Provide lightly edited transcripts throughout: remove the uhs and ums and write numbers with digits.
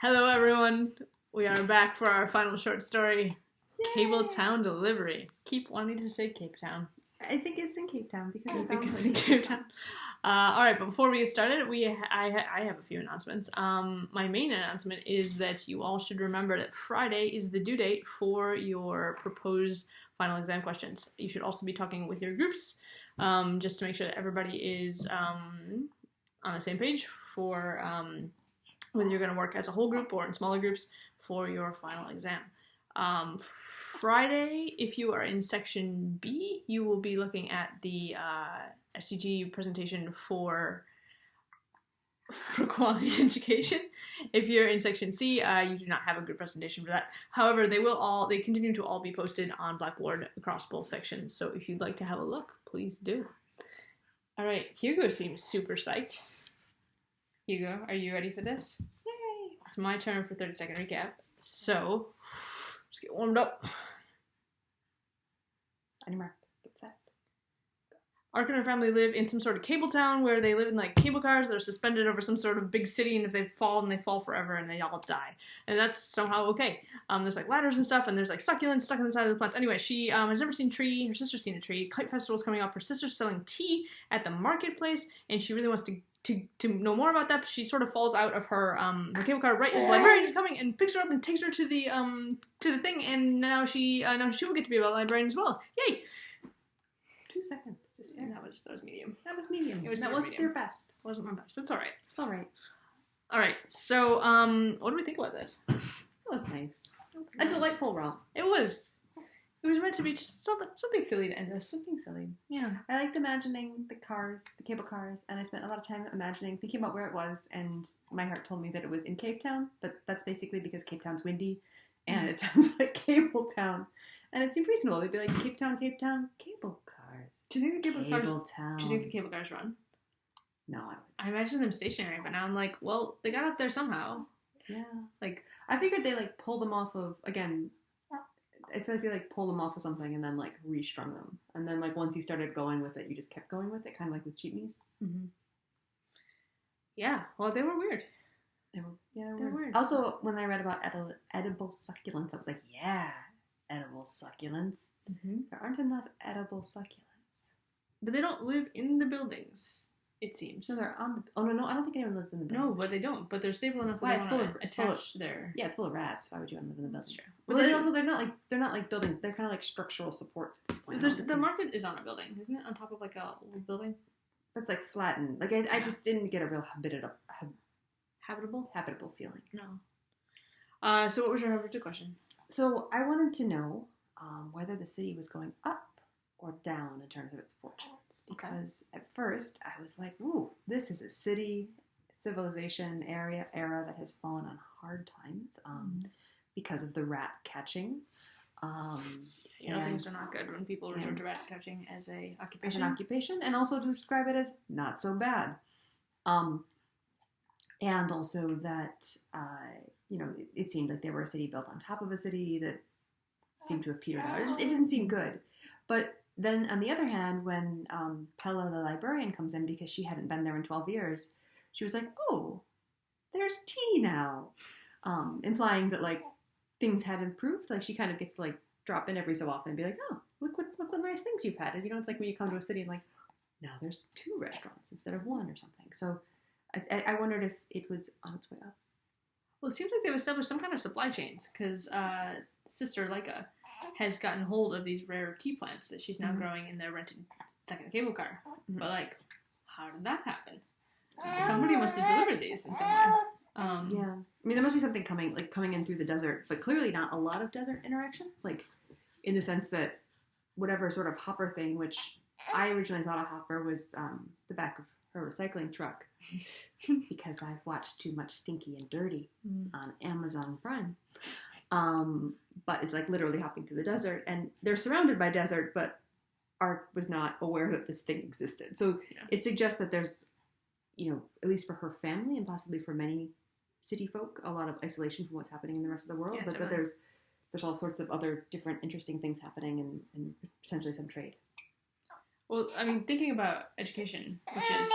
Hello, everyone. We are back for our final short story, Cable Town Delivery. Keep wanting to say Cape Town. I think it's in Cape Town because I think it's in Cape Town. All right, but before we get started, I have a few announcements. My main announcement is that you all should remember that Friday is the due date for your proposed final exam questions. You should also be talking with your groups just to make sure that everybody is on the same page for whether you're going to work as a whole group or in smaller groups for your final exam. Friday, if you are in section B, you will be looking at the SCG presentation for quality education. If you're in section C, you do not have a good presentation for that. However, they continue to all be posted on Blackboard across both sections. So if you'd like to have a look, please do. All right, Hugo seems super psyched. Hugo, are you ready for this? Yay! It's my turn for 30-second recap. So, let's get warmed up. On your mark, get set. Ark and her family live in some sort of cable town where they live in like cable cars that are suspended over some sort of big city, and if they fall, then they fall forever and they all die. And that's somehow okay. There's like ladders and stuff, and there's like succulents stuck on the side of the plants. Anyway, she has never seen a tree. Her sister's seen a tree. Kite festival's coming up. Her sister's selling tea at the marketplace, and she really wants to know more about that, but she sort of falls out of her cable car right as the librarian is coming and picks her up and takes her to the thing, and now she will get to be about the librarian as well. Yay! 2 seconds. Just Yeah, that was medium. That was medium. That wasn't medium. their best. It wasn't my best. That's all right. It's all right. All right. So, what do we think about this? It was nice. A delightful romp. It was. It was meant to be just something silly to end this. Something silly. Yeah. I liked imagining the cars, the cable cars, and I spent a lot of time thinking about where it was, and my heart told me that it was in Cape Town, but that's basically because Cape Town's windy, and it sounds like Cable Town. And it seemed reasonable. They'd be like, Cape Town, cable cars. Do you think the cable Town. Do you think the cable cars run? No, I imagine them stationary, but now I'm like, well, they got up there somehow. Yeah. Like, I figured they like pulled them off of, again, I feel like they like pulled them off of something and then like restrung them. And then like once you started going with it, you just kept going with it, kind of like with jeepneys. Mm-hmm. Yeah, well, they were weird. They were weird. Also, when I read about edible succulents, I was like, yeah, edible succulents. Mm-hmm. There aren't enough edible succulents. But they don't live in the buildings, it seems. No, they're on the... Oh, no, I don't think anyone lives in the buildings. No, but they don't. But they're stable enough Why, that they want to attach their... Yeah, it's full of rats. Why would you want to live in the buildings? Sure. But they're not like buildings. They're kind of like structural supports at this point. The market is on a building, isn't it? On top of like a old building? That's like flattened. Like I just didn't get a real habitable feeling. No. So what was your number 2 question? So I wanted to know whether the city was going up or down in terms of its fortunes. Because at first I was like, ooh, this is a civilization era that has fallen on hard times because of the rat catching. Things are not good when people resort to rat catching as an occupation. And also to describe it as not so bad. And also that, it seemed like they were a city built on top of a city that seemed to have petered out. It didn't seem good. But then, on the other hand, when Pella, the librarian, comes in because she hadn't been there in 12 years, she was like, oh, there's tea now. Implying that, like, things had improved. Like, she kind of gets to, like, drop in every so often and be like, oh, look what nice things you've had. It's like when you come to a city and, like, now there's 2 restaurants instead of 1 or something. So I wondered if it was on its way up. Well, it seems like they've established some kind of supply chains, because Sister Leica has gotten hold of these rare tea plants that she's now growing in their rented second cable car. Mm-hmm. But, like, how did that happen? Somebody must have delivered these in some way. Yeah. I mean, there must be something coming in through the desert, but clearly not a lot of desert interaction. Like, in the sense that whatever sort of hopper thing, which I originally thought a hopper was the back of her recycling truck, because I've watched too much Stinky and Dirty on Amazon Prime. But it's like literally hopping through the desert, and they're surrounded by desert, but Ark was not aware that this thing existed. So it suggests that there's, at least for her family and possibly for many city folk, a lot of isolation from what's happening in the rest of the world, but that there's all sorts of other different interesting things happening and potentially some trade. Well, I mean, thinking about education, which is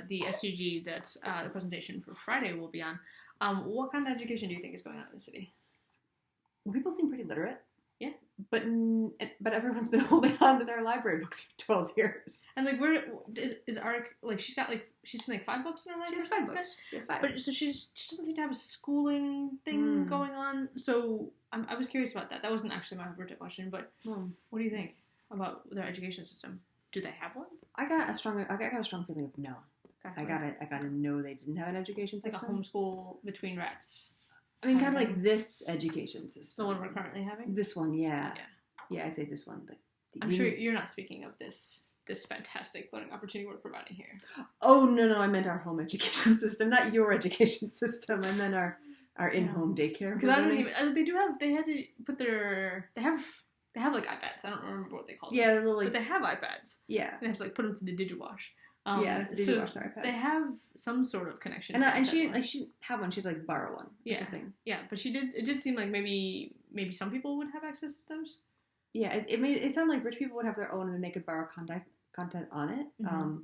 the SCG that's the presentation for Friday will be on, What kind of education do you think is going on in the city? Well, people seem pretty literate. Yeah. But everyone's been holding on to their library books for 12 years. And like, where is Ark? Like, she's got like 5 books in her library. She has 5 books. She has 5. But so she doesn't seem to have a schooling thing going on. So I was curious about that. That wasn't actually my birthday question, but what do you think about their education system? Do they have one? I got a strong feeling of no. Okay. I got to know they didn't have an education system. Like a homeschool between rats. I mean, kind of like this education system. The one we're currently having? This one, yeah. Yeah, I'd say this one. But I'm sure you're not speaking of this fantastic learning opportunity we're providing here. Oh, no, I meant our home education system, not your education system. I meant our in-home daycare. Because I don't even, they had to put they have like iPads. I don't remember what they call them. Yeah, but they have iPads. Yeah. They have to like put them through the DigiWash. DigiWash iPads. They have some sort of connection. And she didn't have one. She'd like borrow one. Yeah. Yeah, but it did seem like maybe some people would have access to those. Yeah, it sounded like rich people would have their own and then they could borrow content on it. Mm-hmm.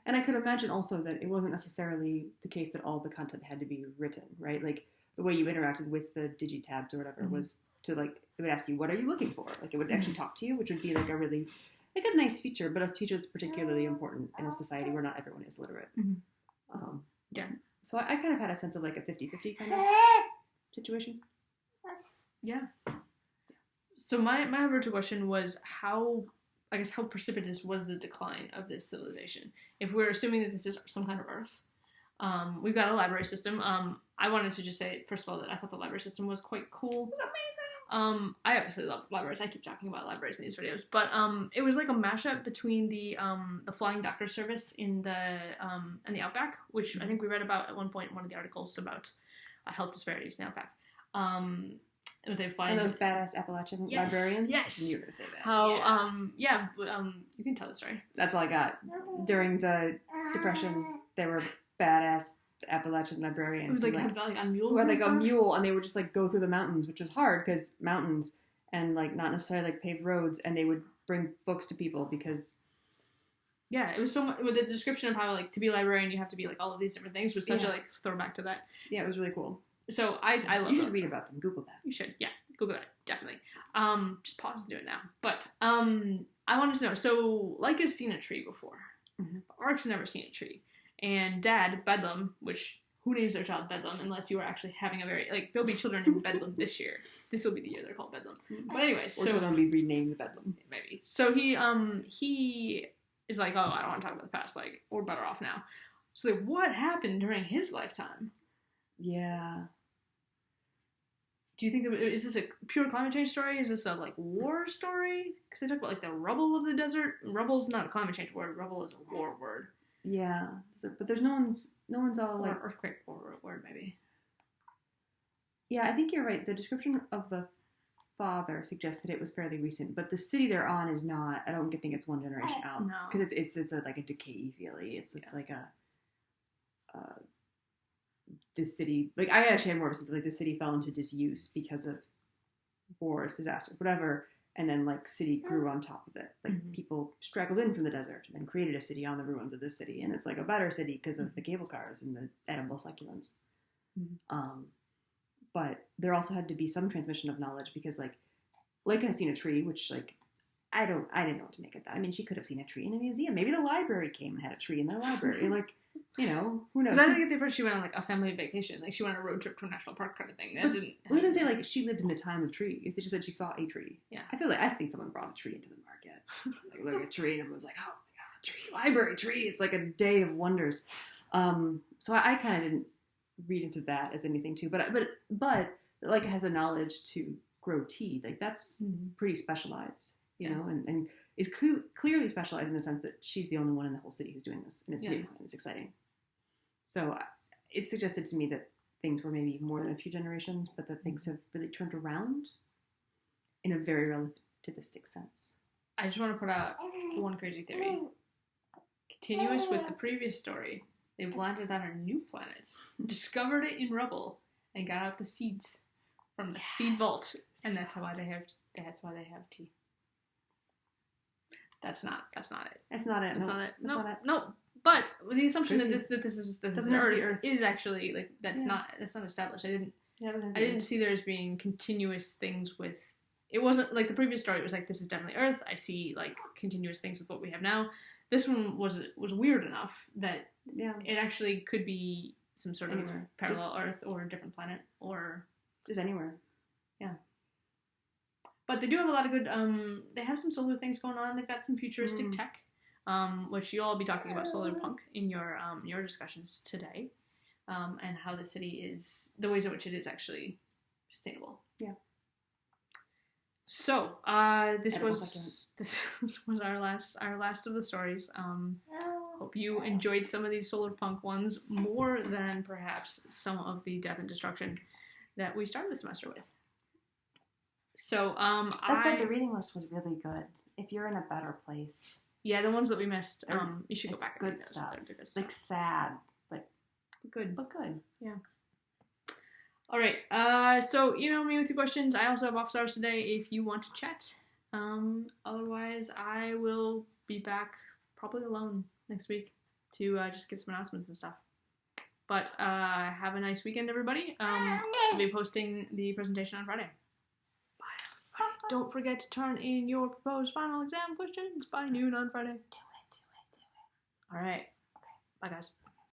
And I could imagine also that it wasn't necessarily the case that all the content had to be written, right? Like the way you interacted with the digitabs or whatever was to like, it would ask you, what are you looking for? Like it would actually talk to you, which would be like a nice feature, but a feature that's particularly important in a society where not everyone is literate. Mm-hmm. So I kind of had a sense of like a 50-50 kind of situation. Yeah. So my virtual question was how precipitous was the decline of this civilization? If we're assuming that this is some kind of Earth, we've got a library system. I wanted to just say, first of all, that I thought the library system was quite cool. It was amazing. I obviously love libraries. I keep talking about libraries in these videos, but it was like a mashup between the Flying Doctor Service in the Outback, which I think we read about at one point in one of the articles about health disparities in the Outback. And they find those badass Appalachian librarians. Yes, you were gonna say that. How you can tell the story. That's all I got. During the Depression, there were badass Appalachian librarians who like on mules. Who had like a mule, and they would just like go through the mountains, which was hard because mountains and like not necessarily like paved roads, and they would bring books to people because. Yeah, it was so much, with the description of how like to be a librarian you have to be like all of these different things was such a like throwback to that. Yeah, it was really cool. So I love. You should read about them. Google that. You should, yeah, Google that definitely. Just pause and do it now. But I wanted to know. So Leica's seen a tree before. Mm-hmm. Ark's never seen a tree, and Dad Bedlam, which who names their child Bedlam unless you are actually having a very like there'll be children named Bedlam this year. This will be the year they're called Bedlam. Mm-hmm. But anyway, or children will be renamed Bedlam. Maybe. So he is like, oh, I don't want to talk about the past. Like, we're better off now. So like, what happened during his lifetime? Yeah. Do you think is this a pure climate change story? Is this a like war story? Because they talk about like the rubble of the desert. Rubble's not a climate change word. Rubble is a war word. Yeah, but there's no one's all like earthquake word maybe. Yeah, I think you're right. The description of the father suggests that it was fairly recent, but the city they're on is not. I don't think it's one generation out. No, because it's like a decay feely. It's like a. This city, like I actually have more of a sense of like the city fell into disuse because of wars, disasters, whatever, and then like city grew on top of it. Like people straggled in from the desert and then created a city on the ruins of this city, and it's like a better city because of the cable cars and the edible succulents. But there also had to be some transmission of knowledge because like Leica has seen a tree, which like I didn't know what to make of that. I mean, she could have seen a tree in a museum. Maybe the library came and had a tree in their library, like. You know, who knows? I think at the first she went on like a family vacation, like she went on a road trip to a national park kind of thing. We didn't say like she lived in the time of trees. They just said she saw a tree. Yeah, I think someone brought a tree into the market, like look at a tree, and everyone's like, oh my god, tree, library tree. It's like a day of wonders. So I kind of didn't read into that as anything too, but like it has the knowledge to grow tea. Like that's pretty specialized, you know, and is clearly specialized in the sense that she's the only one in the whole city who's doing this, and it's new and it's exciting. So it suggested to me that things were maybe more than a few generations, but that things have really turned around in a very relativistic sense. I just want to put out one crazy theory. Continuous with the previous story, they've landed on a new planet, discovered it in rubble, and got out the seeds from the seed vault, and that's why they have tea. That's not it. That's not it. No. But with the assumption Could that be. this is Doesn't have to be Earth Earth. is actually like that's Yeah. not established. I Yeah, didn't see there as being continuous things with. It wasn't like the previous story. It was like this is definitely Earth. I see like continuous things with what we have now. This one was weird enough that it actually could be some sort Anywhere. of parallel Earth or a different planet or just anywhere. Yeah. But they do have a lot of good. They have some solar things going on. They've got some futuristic tech, which you'll all be talking about solar punk in your discussions today, and how the city is the ways in which it is actually sustainable. Yeah. So this was our last of the stories. Hope you enjoyed some of these solar punk ones more than perhaps some of the death and destruction that we started the semester with. So that said, the reading list was really good. If you're in a better place, yeah, the ones that we missed, you should go back and good read those. stuff. They're good stuff. Like sad, but good. Yeah. All right. So email me with your questions. I also have office hours today if you want to chat. Otherwise, I will be back probably alone next week to just get some announcements and stuff. But have a nice weekend, everybody. I'll be posting the presentation on Friday. Bye. Don't forget to turn in your proposed final exam questions by noon on Friday. Do it. All right. Okay. Bye, guys.